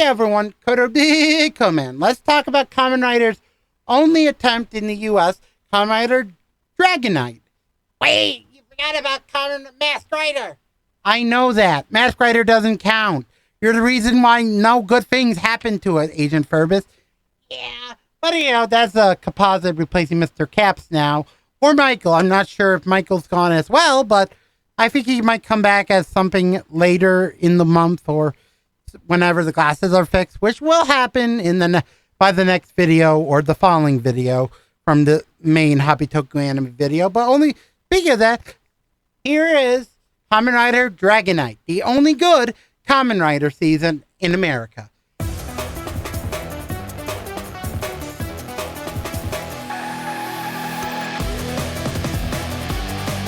everyone, kamen. Let's talk about Kamen Rider's only attempt in the U.S., Kamen Rider Dragon Knight. Wait, you forgot about Masked Rider. I know that. Masked Rider doesn't count. You're the reason why no good things happen to it, Agent Furbus. Yeah, but that's a composite replacing Mr. Caps now. Or Michael. I'm not sure if Michael's gone as well, but I think he might come back as something later in the month or whenever the glasses are fixed, which will happen by the next video or the following video from the main Hobby Toku anime video. But only speaking of that, here is Kamen Rider Dragon Knight, the only good Kamen Rider season in America.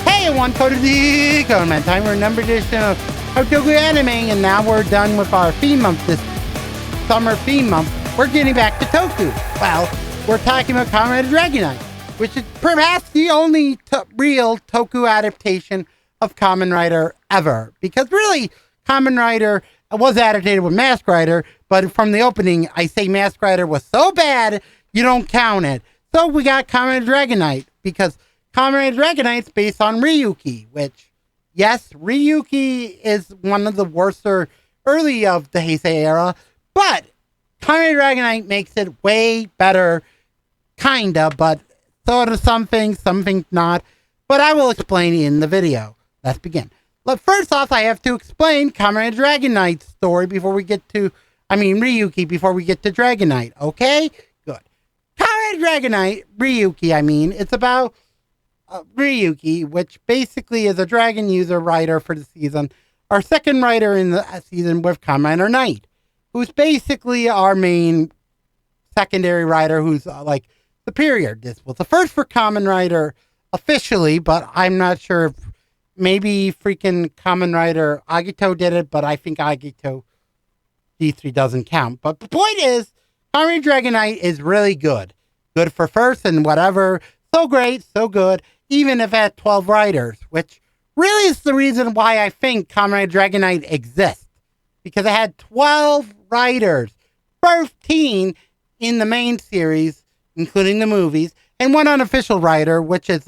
Hey everyone, Cody Kamen time. We're number edition of Toku Anime, and now we're done with our theme month, this summer theme month. We're getting back to Toku. Well, we're talking about Kamen Rider Dragon Knight, which is perhaps the only real Toku adaptation of Kamen Rider ever. Because really, Kamen Rider was adapted with Masked Rider, but from the opening, I say Masked Rider was so bad, you don't count it. So we got Kamen Rider Dragon Knight, because Kamen Rider Dragon Knight's based on Ryuki, which, yes, Ryuki is one of the worst early of the Heisei era, but Kamen Rider Dragon Knight makes it way better, kinda, but sort of some things not. But I will explain in the video. Let's begin. But first off, I have to explain Kamen Rider Dragon Knight's story Ryuki, before we get to Dragon Knight, okay? Good. Kamen Rider Dragon Knight, Ryuki, it's about Ryuki, which basically is a dragon user rider for the season, our second rider in the season with Kamen Rider Knight, who's basically our main secondary rider who's superior. This was the first for Kamen Rider officially, but I'm not sure if maybe freaking Kamen Rider Agito did it, but I think Agito D3 doesn't count. But the point is, Kamen Rider Dragon Knight is really good. Good for first and whatever. So great, so good, even if it had 12 riders, which really is the reason why I think Kamen Rider Dragon Knight exists. Because it had 12 riders, 13 in the main series, including the movies, and one unofficial rider, which is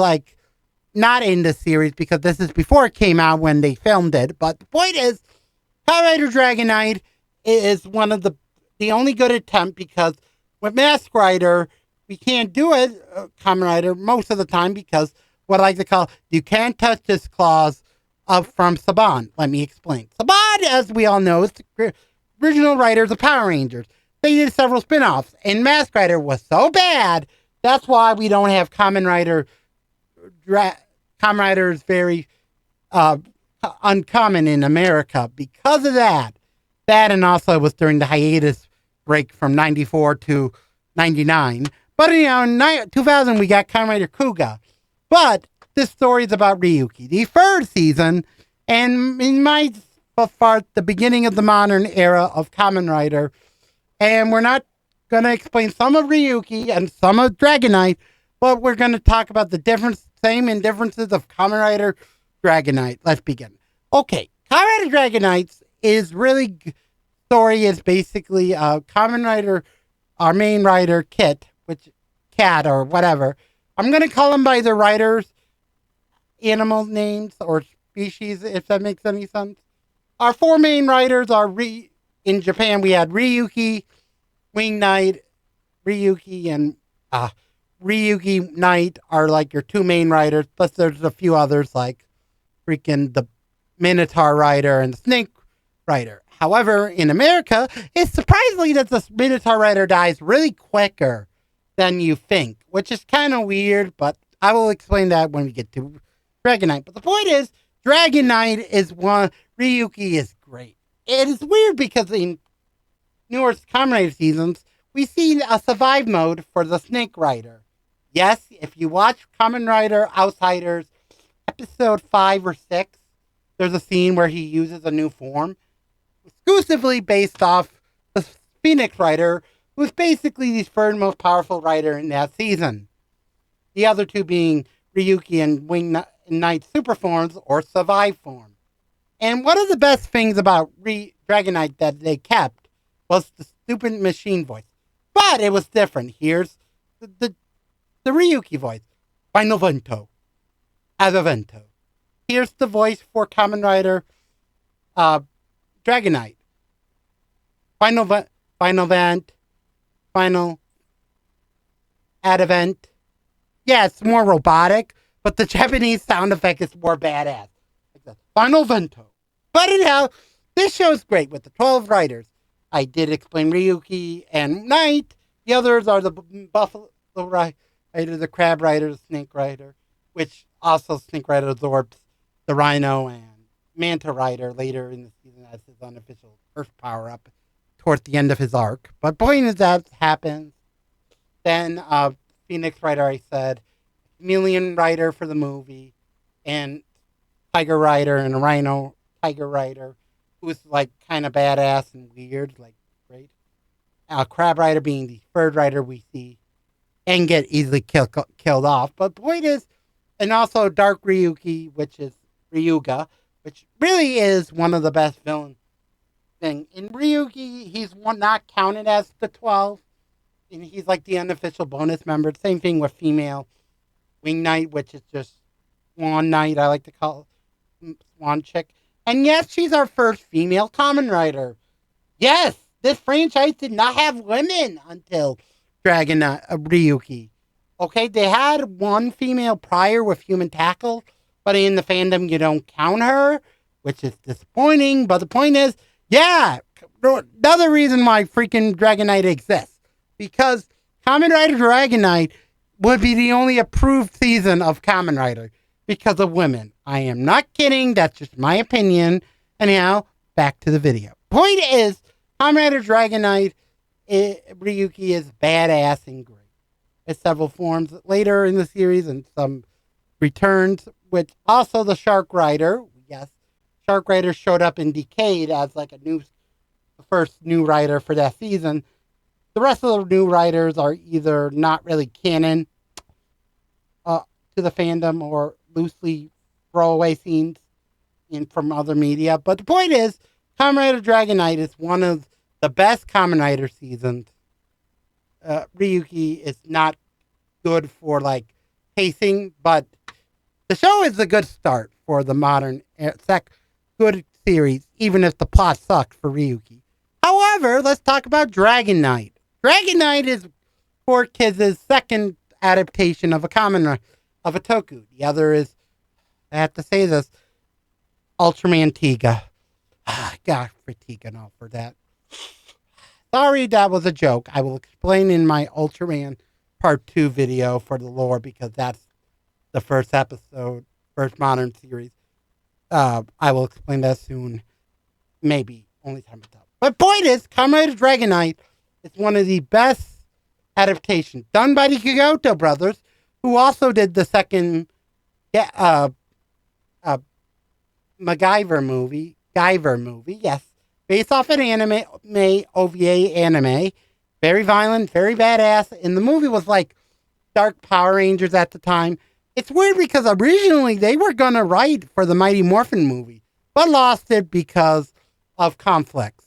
not in the series because this is before it came out when they filmed it. But the point is, Kamen Rider Dragon Knight is one of the only good attempt, because with Masked Rider, we can't do it, Kamen Rider, most of the time, because what I like to call, you can't touch this clause from Saban. Let me explain. Saban, as we all know, is the original writers of Power Rangers. They did several spin-offs, and Masked Rider was so bad, that's why we don't have Kamen Rider. Kamen Rider is very uncommon in America because of that. That, and also it was during the hiatus break from 94 to 99. But in 2000, we got Kamen Rider Kuga. But this story is about Ryuki, the third season, and in my part, the beginning of the modern era of Kamen Rider. And we're not going to explain some of Ryuki and some of Dragon Knight, but we're going to talk about the same and differences of Kamen Rider Dragon Knight. Let's begin. Okay, Kamen Rider Dragon Knight's story is basically Kamen Rider, our main rider, Cat or whatever. I'm going to call them by the writers' animal names or species, if that makes any sense. Our four main writers are, in Japan, we had Ryuki, Wing Knight, Ryuki, and Ryuki Knight are your two main writers, plus there's a few others like freaking the Minotaur Rider and the Snake Rider. However, in America, it's surprisingly that the Minotaur Rider dies really quicker than you think, which is kind of weird, but I will explain that when we get to Dragon Knight. But the point is, Dragon Knight is Ryuki is great. It is weird because in newer Kamen Rider seasons, we see a survive mode for the Snake Rider. Yes, if you watch Kamen Rider Outsiders episode 5 or 6, there's a scene where he uses a new form, exclusively based off the Phoenix Rider, who was basically the third most powerful rider in that season. The other two being Ryuki and Wing Knight super forms or survive form. And one of the best things about Dragon Knight that they kept was the stupid machine voice. But it was different. Here's the Ryuki voice. Final Vento. Adavento. Here's the voice for Kamen Rider Dragonite. Final Vent. Final Adavent. Yeah, it's more robotic, but the Japanese sound effect is more badass. Like Final Vento. But anyhow, this show's great with the 12 riders. I did explain Ryuki and Knight. The others are the Buffalo Rider, the Crab Rider, the Snake Rider, which also Snake Rider absorbs the Rhino and Manta Rider later in the season as his unofficial Earth power-up towards the end of his arc. But point is that happens. Then Phoenix Rider, I said, Chameleon Rider for the movie, and Tiger Rider and a Rhino Tiger Rider, who's like kind of badass and weird, like great. Crab Rider being the third rider we see and get easily killed off. But the point is, and also Dark Ryuki, which is Ryuga, which really is one of the best villain thing. In Ryuki, he's not counted as the 12, and he's like the unofficial bonus member. Same thing with female Wing Knight, which is just Swan Knight, I like to call it, Swan Chick. And yes, she's our first female Kamen Rider. Yes, this franchise did not have women until Dragon Ryuki. Okay, they had one female prior with Human Tackle, but in the fandom you don't count her, which is disappointing. But the point is, yeah, another reason why freaking Dragon Knight exists. Because Kamen Rider Dragon Knight would be the only approved season of Kamen Rider because of women. I am not kidding. That's just my opinion. Anyhow, back to the video. Point is, Kamen Rider Dragon Knight, Ryuki is badass and great. There's several forms later in the series and some returns, which also the Shark Rider. Yes, Shark Rider showed up in Decade as like the first new rider for that season. The rest of the new riders are either not really canon to the fandom or loosely throwaway scenes from other media. But the point is, Kamen Rider Dragon Knight is one of the best Kamen Rider seasons. Ryuki is not good for like pacing, but the show is a good start for the modern good series, even if the plot sucks for Ryuki. However, let's talk about Dragon Knight. Dragon Knight is 4Kids' second adaptation of a toku. The other is, I have to say this, Ultraman Tiga. God, for Tiga and all for that. Sorry, that was a joke. I will explain in my Ultraman Part 2 video for the lore because that's the first episode, first modern series. I will explain that soon. Maybe. Only time will tell. But point is, Kamen Rider Dragon Knight is one of the best adaptations done by the Kyoto brothers, who also did the second Guyver movie, yes. Based off an anime, OVA anime. Very violent, very badass. And the movie was like Dark Power Rangers at the time. It's weird because originally they were going to write for the Mighty Morphin movie, but lost it because of conflicts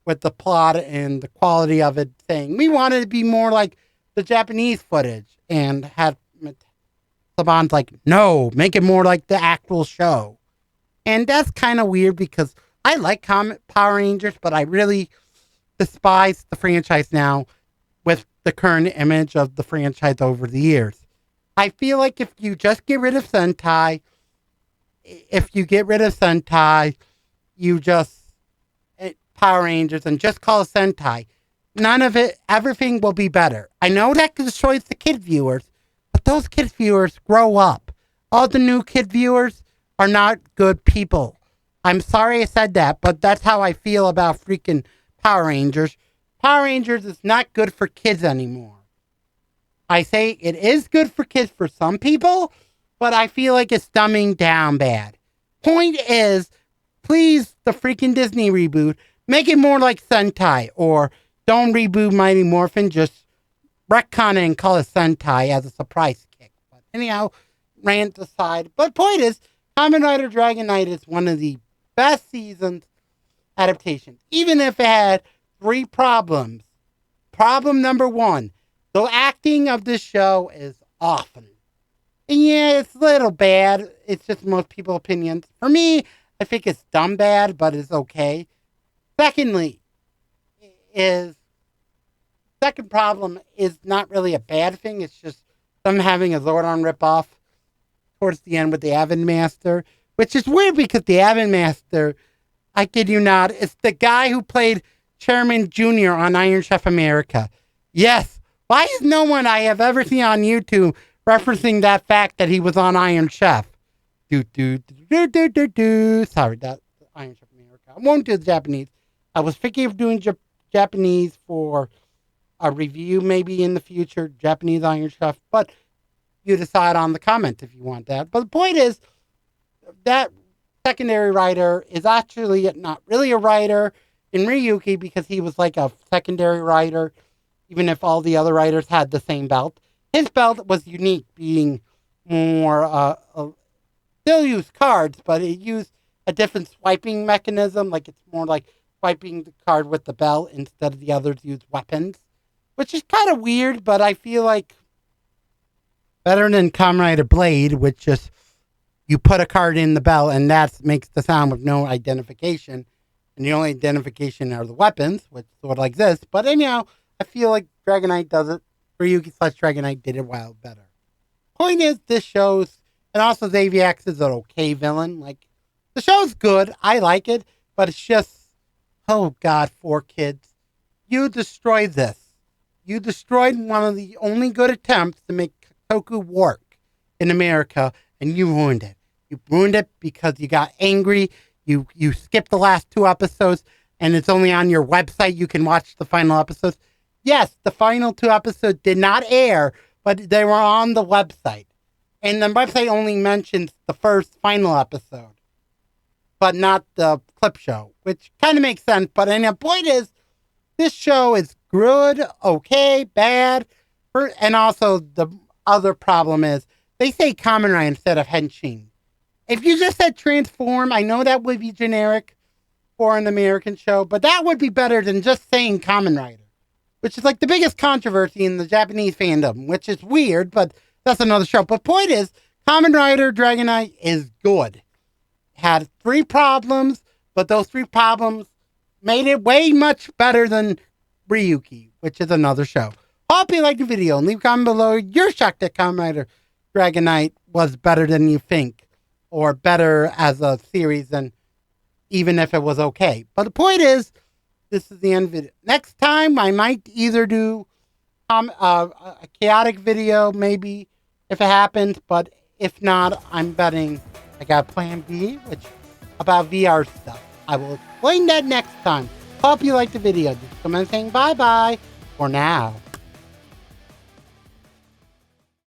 with the plot and the quality of it, saying we wanted to be more like the Japanese footage, and had Saban's like, no, make it more like the actual show. And that's kind of weird because I like Power Rangers, but I really despise the franchise now with the current image of the franchise over the years. I feel like if you just get rid of Sentai, you just Power Rangers and just call it Sentai, none of it, everything will be better. I know that destroys the kid viewers, but those kid viewers grow up. All the new kid viewers are not good people. I'm sorry I said that, but that's how I feel about freaking Power Rangers. Power Rangers is not good for kids anymore. I say it is good for kids for some people, but I feel like it's dumbing down bad. Point is, please, the freaking Disney reboot, make it more like Sentai, or don't reboot Mighty Morphin, just retcon it and call it Sentai as a surprise kick. But anyhow, rant aside. But point is, Kamen Rider Dragon Knight is one of the best seasons adaptations. Even if it had 3 problems. Problem number 1. The acting of this show is awful. And yeah, it's a little bad. It's just most people's opinions. For me, I think it's dumb bad, but it's okay. Secondly, is second problem is not really a bad thing. It's just them having a Zordon ripoff towards the end with the Avid Master, which is weird because the Avid Master, I kid you not, is the guy who played Chairman Jr. on Iron Chef America. Yes. Why is no one I have ever seen on YouTube referencing that fact that he was on Iron Chef? Sorry, that Iron Chef America. I won't do the Japanese. I was thinking of doing Japanese for a review maybe in the future, Japanese Iron Chef, but you decide on the comment if you want that. But the point is that secondary writer is actually not really a writer in Ryuki because he was like a secondary writer, even if all the other writers had the same belt. His belt was unique, being more, still used cards, but it used a different swiping mechanism. Like it's more like swiping the card with the belt instead of the others use weapons, which is kind of weird, but I feel like better than Kamen Rider Blade, which just you put a card in the belt and that makes the sound with no identification. And the only identification are the weapons, which sort of like this. But anyhow, I feel like Dragonite does it. Ryuki / Dragonite did it well better. Point is, this shows, and also Xaviax is an okay villain. Like, the show's good. I like it. But it's just, oh God, 4Kids. You destroyed this. You destroyed one of the only good attempts to make Toku work in America, and you ruined it. You ruined it because you got angry. You skipped the last 2 episodes, and it's only on your website you can watch the final episodes. Yes, the final 2 episodes did not air, but they were on the website. And the website only mentions the first final episode, but not the clip show, which kind of makes sense. But the point is, this show is good, okay, bad. And also, the other problem is, they say Kamen Rider instead of Henshin. If you just said Transform, I know that would be generic for an American show, but that would be better than just saying Kamen Rider, which is like the biggest controversy in the Japanese fandom, which is weird, but that's another show. But point is, Kamen Rider Dragonite is good. Had 3 problems, but those 3 problems made it way much better than Ryuki, which is another show. Hope you liked the video and leave a comment below. You're shocked that Kamen Rider Dragonite was better than you think, or better as a series than even if it was okay. But the point is, this is the end video. Next time, I might either do a chaotic video, maybe, if it happens. But if not, I'm betting I got plan B, which about VR stuff. I will explain that next time. Hope you liked the video. Just comment saying bye-bye for now.